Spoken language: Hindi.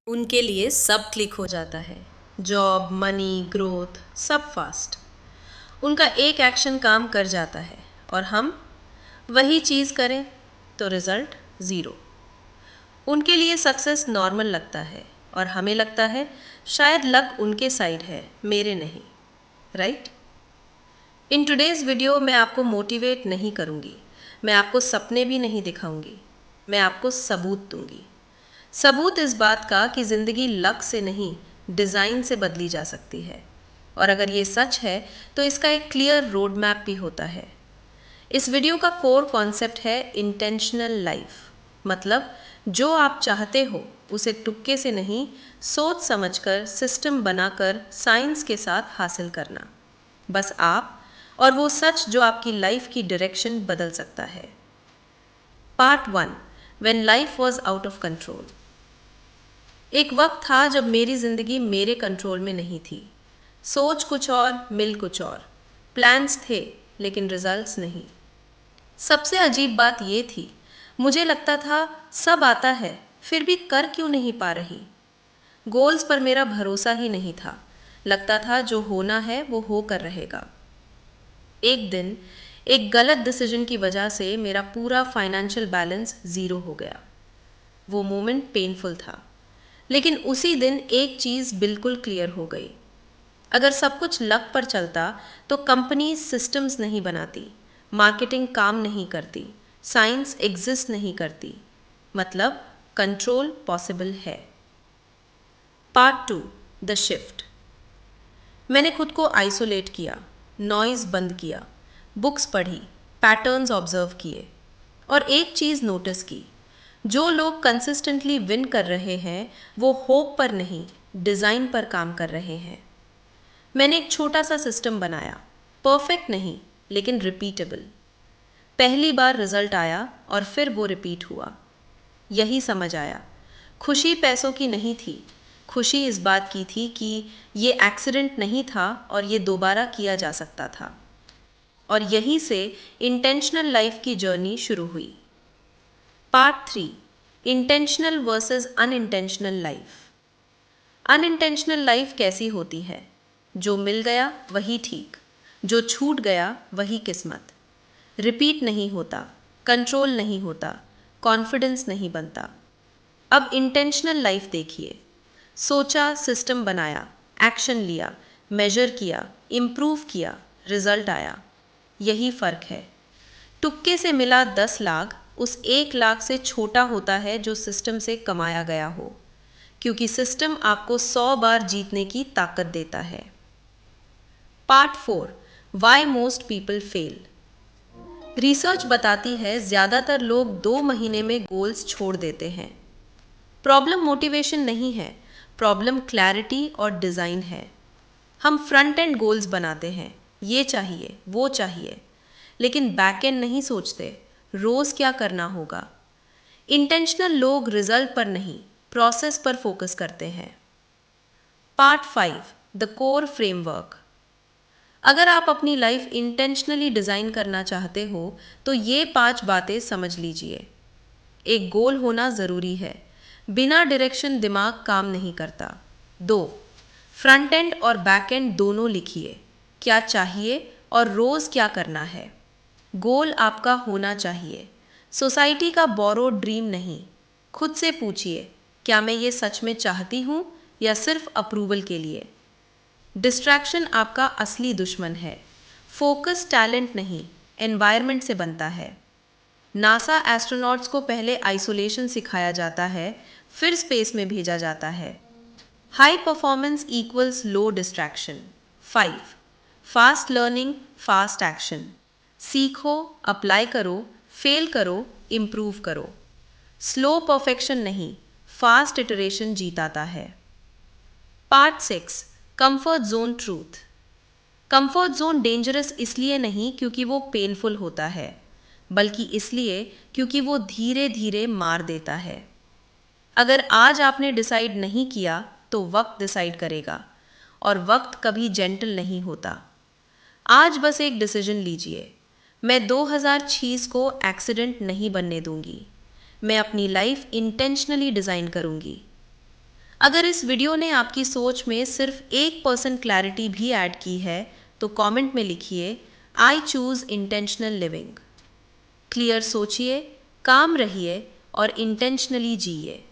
उनके लिए सब क्लिक हो जाता है। जॉब, मनी, ग्रोथ, सब फास्ट। उनका एक एक्शन काम कर जाता है और हम वही चीज़ करें तो रिजल्ट ज़ीरो। उनके लिए सक्सेस नॉर्मल लगता है और हमें लगता है शायद लक उनके साइड है, मेरे नहीं। राइट? इन टुडेज़ वीडियो मैं आपको मोटिवेट नहीं करूँगी, मैं आपको सपने भी नहीं दिखाऊंगी, मैं आपको सबूत दूंगी। सबूत इस बात का कि ज़िंदगी लक से नहीं, डिज़ाइन से बदली जा सकती है। और अगर ये सच है तो इसका एक क्लियर रोड मैप भी होता है। इस वीडियो का कोर कॉन्सेप्ट है इंटेंशनल लाइफ। मतलब जो आप चाहते हो उसे तुक्के से नहीं, सोच समझकर, सिस्टम बनाकर, साइंस के साथ हासिल करना। बस आप और वो सच जो आपकी लाइफ की डायरेक्शन बदल सकता है। Part 1, when life was out of control. एक वक्त था जब मेरी जिंदगी मेरे कंट्रोल में नहीं थी। सोच कुछ और, मिल कुछ और। प्लान्स थे लेकिन रिजल्ट्स नहीं। सबसे अजीब बात ये थी, मुझे लगता था सब आता है फिर भी कर क्यों नहीं पा रही। गोल्स पर मेरा भरोसा ही नहीं था। लगता था जो होना है वो होकर रहेगा। एक दिन एक गलत डिसीजन की वजह से मेरा पूरा फाइनेंशियल बैलेंस ज़ीरो हो गया। वो मोमेंट पेनफुल था, लेकिन उसी दिन एक चीज़ बिल्कुल क्लियर हो गई। अगर सब कुछ लक पर चलता तो कंपनी सिस्टम्स नहीं बनाती, मार्केटिंग काम नहीं करती, साइंस एग्जिस्ट नहीं करती। मतलब कंट्रोल पॉसिबल है। Part 2, the shift. मैंने खुद को आइसोलेट किया, नॉइज़ बंद किया, बुक्स पढ़ी, पैटर्न्स ऑब्जर्व किए और एक चीज़ नोटिस की। जो लोग कंसिस्टेंटली विन कर रहे हैं वो होप पर नहीं, डिज़ाइन पर काम कर रहे हैं। मैंने एक छोटा सा सिस्टम बनाया, परफेक्ट नहीं लेकिन रिपीटेबल। पहली बार रिजल्ट आया और फिर वो रिपीट हुआ। यही समझ आया, खुशी पैसों की नहीं थी, खुशी इस बात की थी कि ये एक्सीडेंट नहीं था और ये दोबारा किया जा सकता था। और यहीं से इंटेंशनल लाइफ की जर्नी शुरू हुई। Part 3, intentional versus unintentional life. Unintentional life कैसी होती है? जो मिल गया वही ठीक, जो छूट गया वही किस्मत। रिपीट नहीं होता, कंट्रोल नहीं होता, कॉन्फिडेंस नहीं बनता। अब इंटेंशनल लाइफ देखिए। सोचा, सिस्टम बनाया, एक्शन लिया, मेजर किया, इम्प्रूव किया, रिजल्ट आया। यही फ़र्क है। तुक्के से मिला 10 लाख उस 1 लाख से छोटा होता है जो सिस्टम से कमाया गया हो, क्योंकि सिस्टम आपको 100 बार जीतने की ताकत देता है। Part 4, why most people fail. Research बताती है ज़्यादातर लोग 2 महीने में गोल्स छोड़ देते हैं। प्रॉब्लम मोटिवेशन नहीं है, प्रॉब्लम क्लैरिटी और डिज़ाइन है। हम फ्रंट एंड गोल्स बनाते हैं, ये चाहिए, वो चाहिए, लेकिन बैक एंड नहीं सोचते, रोज़ क्या करना होगा। इंटेंशनल लोग रिजल्ट पर नहीं, प्रोसेस पर फोकस करते हैं। Part 5, the core framework. अगर आप अपनी लाइफ इंटेंशनली डिज़ाइन करना चाहते हो तो ये 5 बातें समझ लीजिए। एक गोल होना ज़रूरी है, बिना डायरेक्शन दिमाग काम नहीं करता। 2, फ्रंट एंड और बैक एंड दोनों लिखिए, क्या चाहिए और रोज़ क्या करना है। गोल आपका होना चाहिए, सोसाइटी का बोरोड ड्रीम नहीं। खुद से पूछिए, क्या मैं ये सच में चाहती हूँ या सिर्फ अप्रूवल के लिए। डिस्ट्रैक्शन आपका असली दुश्मन है। फोकस टैलेंट नहीं, एनवायरनमेंट से बनता है। नासा एस्ट्रोनॉट्स को पहले आइसोलेशन सिखाया जाता है, फिर स्पेस में भेजा जाता है। High performance equals low distraction. 5, fast learning, fast action. सीखो, अप्लाई करो, फेल करो, इम्प्रूव करो। स्लो परफेक्शन नहीं, फास्ट इटरेशन जीताता है। Part 6, comfort zone truth. Comfort zone dangerous इसलिए नहीं क्योंकि वो पेनफुल होता है, बल्कि इसलिए क्योंकि वो धीरे धीरे मार देता है। अगर आज आपने डिसाइड नहीं किया तो वक्त डिसाइड करेगा, और वक्त कभी जेंटल नहीं होता। आज बस एक डिसीजन लीजिए, मैं 2006 को एक्सीडेंट नहीं बनने दूंगी, मैं अपनी लाइफ इंटेंशनली डिज़ाइन करूंगी। अगर इस वीडियो ने आपकी सोच में सिर्फ 1% क्लैरिटी भी ऐड की है तो कमेंट में लिखिए I choose intentional living. Clear सोचिए, काम रहिए और इंटेंशनली जिए।